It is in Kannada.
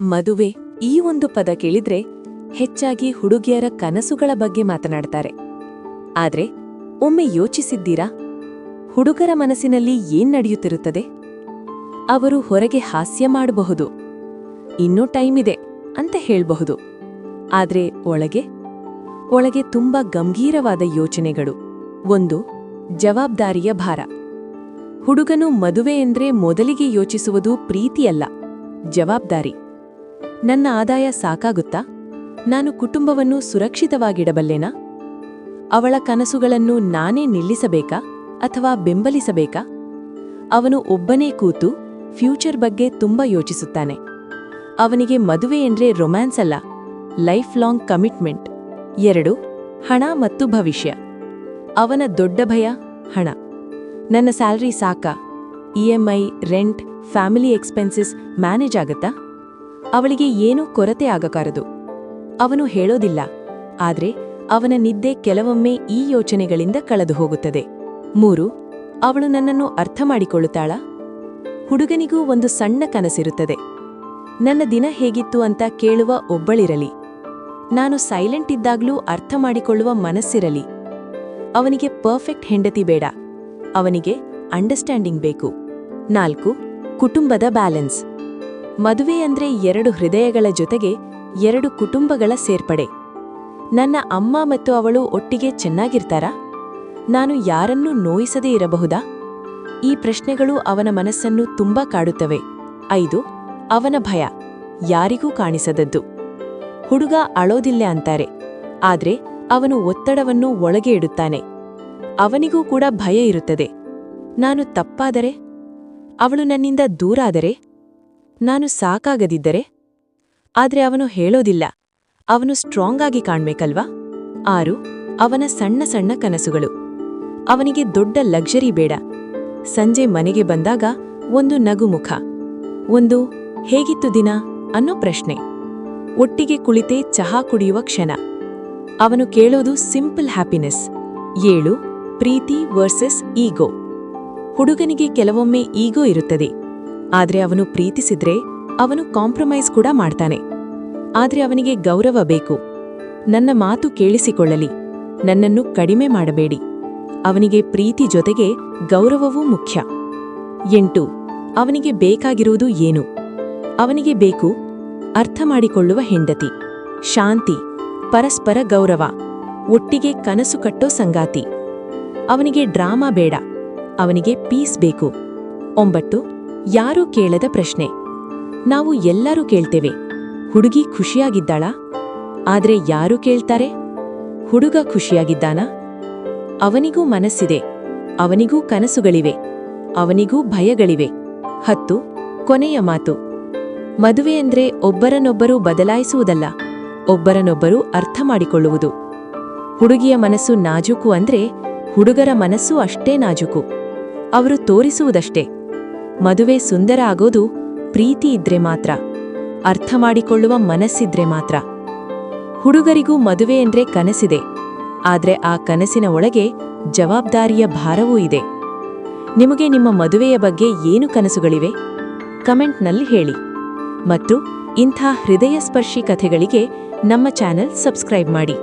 ಮದುವೆ ಈ ಒಂದು ಪದ ಕೇಳಿದ್ರೆ ಹೆಚ್ಚಾಗಿ ಹುಡುಗಿಯರ ಕನಸುಗಳ ಬಗ್ಗೆ ಮಾತನಾಡ್ತಾರೆ. ಆದ್ರೆ ಒಮ್ಮೆ ಯೋಚಿಸಿದ್ದೀರಾ, ಹುಡುಗರ ಮನಸ್ಸಿನಲ್ಲಿ ಏನ್ ನಡೆಯುತ್ತಿರುತ್ತದೆ? ಅವರು ಹೊರಗೆ ಹಾಸ್ಯ ಮಾಡಬಹುದು, ಇನ್ನೂ ಟೈಮ್ ಇದೆ ಅಂತ ಹೇಳ್ಬಹುದು. ಆದ್ರೆ ಒಳಗೆ ತುಂಬಾ ಗಂಭೀರವಾದ ಯೋಚನೆಗಳು. ಒಂದು, ಜವಾಬ್ದಾರಿಯ ಭಾರ. ಹುಡುಗನು ಮದುವೆ ಎಂದ್ರೆ ಮೊದಲಿಗೆ ಯೋಚಿಸುವುದು ಪ್ರೀತಿಯಲ್ಲ, ಜವಾಬ್ದಾರಿ. ನನ್ನ ಆದಾಯ ಸಾಕಾಗುತ್ತಾ? ನಾನು ಕುಟುಂಬವನ್ನು ಸುರಕ್ಷಿತವಾಗಿಡಬಲ್ಲೆನಾ? ಅವಳ ಕನಸುಗಳನ್ನು ನಾನೇ ನಿಲ್ಲಿಸಬೇಕಾ ಅಥವಾ ಬೆಂಬಲಿಸಬೇಕಾ? ಅವನು ಒಬ್ಬನೇ ಕೂತು ಫ್ಯೂಚರ್ ಬಗ್ಗೆ ತುಂಬಾ ಯೋಚಿಸುತ್ತಾನೆ. ಅವನಿಗೆ ಮದುವೆ ಎಂದ್ರೆ ರೊಮ್ಯಾನ್ಸ್ ಅಲ್ಲ, ಲೈಫ್ ಲಾಂಗ್ ಕಮಿಟ್ಮೆಂಟ್. 2, ಹಣ ಮತ್ತು ಭವಿಷ್ಯ. ಅವನ ದೊಡ್ಡ ಭಯ ಹಣ. ನನ್ನ ಸ್ಯಾಲರಿ ಸಾಕಾ? EMI, rent, family expenses manage ಆಗತ್ತಾ? ಅವಳಿಗೆ ಏನೂ ಕೊರತೆ ಆಗಕಾರದು. ಅವನು ಹೇಳೋದಿಲ್ಲ, ಆದ್ರೆ ಅವನ ನಿದ್ದೆ ಕೆಲವೊಮ್ಮೆ ಈ ಯೋಚನೆಗಳಿಂದ ಕಳೆದು ಹೋಗುತ್ತದೆ. 3, ಅವಳು ನನ್ನನ್ನು ಅರ್ಥ ಮಾಡಿಕೊಳ್ಳುತ್ತಾಳಾ? ಹುಡುಗನಿಗೂ ಒಂದು ಸಣ್ಣ ಕನಸಿರುತ್ತದೆ, ನನ್ನ ದಿನ ಹೇಗಿತ್ತು ಅಂತ ಕೇಳುವ ಒಬ್ಬಳಿರಲಿ. ನಾನು ಸೈಲೆಂಟ್ ಇದ್ದಾಗ್ಲೂ ಅರ್ಥ ಮಾಡಿಕೊಳ್ಳುವ ಮನಸ್ಸಿರಲಿ. ಅವನಿಗೆ ಪರ್ಫೆಕ್ಟ್ ಹೆಂಡತಿ ಬೇಡ, ಅವನಿಗೆ ಅಂಡರ್ಸ್ಟ್ಯಾಂಡಿಂಗ್ ಬೇಕು. 4, ಕುಟುಂಬದ ಬ್ಯಾಲೆನ್ಸ್. ಮದುವೆ ಅಂದ್ರೆ 2 ಹೃದಯಗಳ ಜೊತೆಗೆ 2 ಕುಟುಂಬಗಳ ಸೇರ್ಪಡೆ. ನನ್ನ ಅಮ್ಮ ಮತ್ತು ಅವಳು ಒಟ್ಟಿಗೆ ಚೆನ್ನಾಗಿರ್ತಾರಾ? ನಾನು ಯಾರನ್ನೂ ನೋಯಿಸದೇ ಇರಬಹುದಾ? ಈ ಪ್ರಶ್ನೆಗಳು ಅವನ ಮನಸ್ಸನ್ನು ತುಂಬಾ ಕಾಡುತ್ತವೆ. 5, ಅವನ ಭಯ, ಯಾರಿಗೂ ಕಾಣಿಸದದ್ದು. ಹುಡುಗ ಅಳೋದಿಲ್ಲ ಅಂತಾರೆ, ಆದ್ರೆ ಅವನು ಒತ್ತಡವನ್ನು ಒಳಗೆ ಇಡುತ್ತಾನೆ. ಅವನಿಗೂ ಕೂಡ ಭಯ ಇರುತ್ತದೆ. ನಾನು ತಪ್ಪಾದರೆ? ಅವಳು ನನ್ನಿಂದ ದೂರಾದರೆ? ನಾನು ಸಾಕಾಗದಿದ್ದರೆ? ಆದ್ರೆ ಅವನು ಹೇಳೋದಿಲ್ಲ, ಅವನು ಸ್ಟ್ರಾಂಗ್ ಆಗಿ ಕಾಣ್ಬೇಕಲ್ವಾ? 6, ಅವನ ಸಣ್ಣ ಸಣ್ಣ ಕನಸುಗಳು. ಅವನಿಗೆ ದೊಡ್ಡ ಲಕ್ಸರಿ ಬೇಡ, ಸಂಜೆ ಮನೆಗೆ ಬಂದಾಗ ಒಂದು ನಗುಮುಖ, ಒಂದು ಹೇಗಿತ್ತು ದಿನ ಅನ್ನೋ ಪ್ರಶ್ನೆ, ಒಟ್ಟಿಗೆ ಕುಳಿತೇ ಚಹಾ ಕುಡಿಯುವ ಕ್ಷಣ. ಅವನು ಕೇಳೋದು ಸಿಂಪಲ್ ಹ್ಯಾಪಿನೆಸ್. 7, ಪ್ರೀತಿ ವರ್ಸಸ್ ಈಗೋ. ಹುಡುಗನಿಗೆ ಕೆಲವೊಮ್ಮೆ ಈಗೋ ಇರುತ್ತದೆ, ಆದ್ರೆ ಅವನು ಪ್ರೀತಿಸಿದ್ರೆ ಅವನು ಕಾಂಪ್ರಮೈಸ್ ಕೂಡ ಮಾಡ್ತಾನೆ. ಆದ್ರೆ ಅವನಿಗೆ ಗೌರವ ಬೇಕು. ನನ್ನ ಮಾತು ಕೇಳಿಸಿಕೊಳ್ಳಲಿ, ನನ್ನನ್ನು ಕಡಿಮೆ ಮಾಡಬೇಡಿ. ಅವನಿಗೆ ಪ್ರೀತಿ ಜೊತೆಗೆ ಗೌರವವೂ ಮುಖ್ಯ. 8, ಅವನಿಗೆ ಬೇಕಾಗಿರುವುದು ಏನು? ಅವನಿಗೆ ಬೇಕು ಅರ್ಥ ಮಾಡಿಕೊಳ್ಳುವ ಹೆಂಡತಿ, ಶಾಂತಿ, ಪರಸ್ಪರ ಗೌರವ, ಒಟ್ಟಿಗೆ ಕನಸು ಕಟ್ಟೋ ಸಂಗಾತಿ. ಅವನಿಗೆ ಡ್ರಾಮಾ ಬೇಡ, ಅವನಿಗೆ ಪೀಸ್ ಬೇಕು. 9, ಯಾರೂ ಕೇಳದ ಪ್ರಶ್ನೆ. ನಾವು ಎಲ್ಲರೂ ಕೇಳ್ತೇವೆ, ಹುಡುಗಿ ಖುಷಿಯಾಗಿದ್ದಾಳಾ? ಆದ್ರೆ ಯಾರು ಕೇಳ್ತಾರೆ, ಹುಡುಗ ಖುಷಿಯಾಗಿದ್ದಾನಾ? ಅವನಿಗೂ ಮನಸ್ಸಿದೆ, ಅವನಿಗೂ ಕನಸುಗಳಿವೆ, ಅವನಿಗೂ ಭಯಗಳಿವೆ. 10, ಕೊನೆಯ ಮಾತು. ಮದುವೆ ಅಂದ್ರೆ ಒಬ್ಬರನ್ನೊಬ್ಬರು ಬದಲಾಯಿಸುವುದಲ್ಲ, ಒಬ್ಬರನ್ನೊಬ್ಬರು ಅರ್ಥ ಮಾಡಿಕೊಳ್ಳುವುದು. ಹುಡುಗಿಯ ಮನಸ್ಸು ನಾಜೂಕು ಅಂದ್ರೆ ಹುಡುಗರ ಮನಸ್ಸು ಅಷ್ಟೇ ನಾಜೂಕು. ಅವರು ತೋರಿಸುವುದಷ್ಟೇ. ಮದುವೆ ಸುಂದರ ಆಗೋದು ಪ್ರೀತಿ ಇದ್ರೆ ಮಾತ್ರ, ಅರ್ಥ ಮಾಡಿಕೊಳ್ಳುವ ಮನಸ್ಸಿದ್ರೆ ಮಾತ್ರ. ಹುಡುಗರಿಗೂ ಮದುವೆ ಎಂದ್ರೆ ಕನಸಿದೆ, ಆದ್ರೆ ಆ ಕನಸಿನ ಒಳಗೆ ಜವಾಬ್ದಾರಿಯ ಭಾರವೂ ಇದೆ. ನಿಮಗೆ ನಿಮ್ಮ ಮದುವೆಯ ಬಗ್ಗೆ ಏನು ಕನಸುಗಳಿವೆ? ಕಮೆಂಟ್ನಲ್ಲಿ ಹೇಳಿ. ಮತ್ತು ಇಂಥ ಹೃದಯಸ್ಪರ್ಶಿ ಕಥೆಗಳಿಗೆ ನಮ್ಮ ಚಾನೆಲ್ ಸಬ್ಸ್ಕ್ರೈಬ್ ಮಾಡಿ.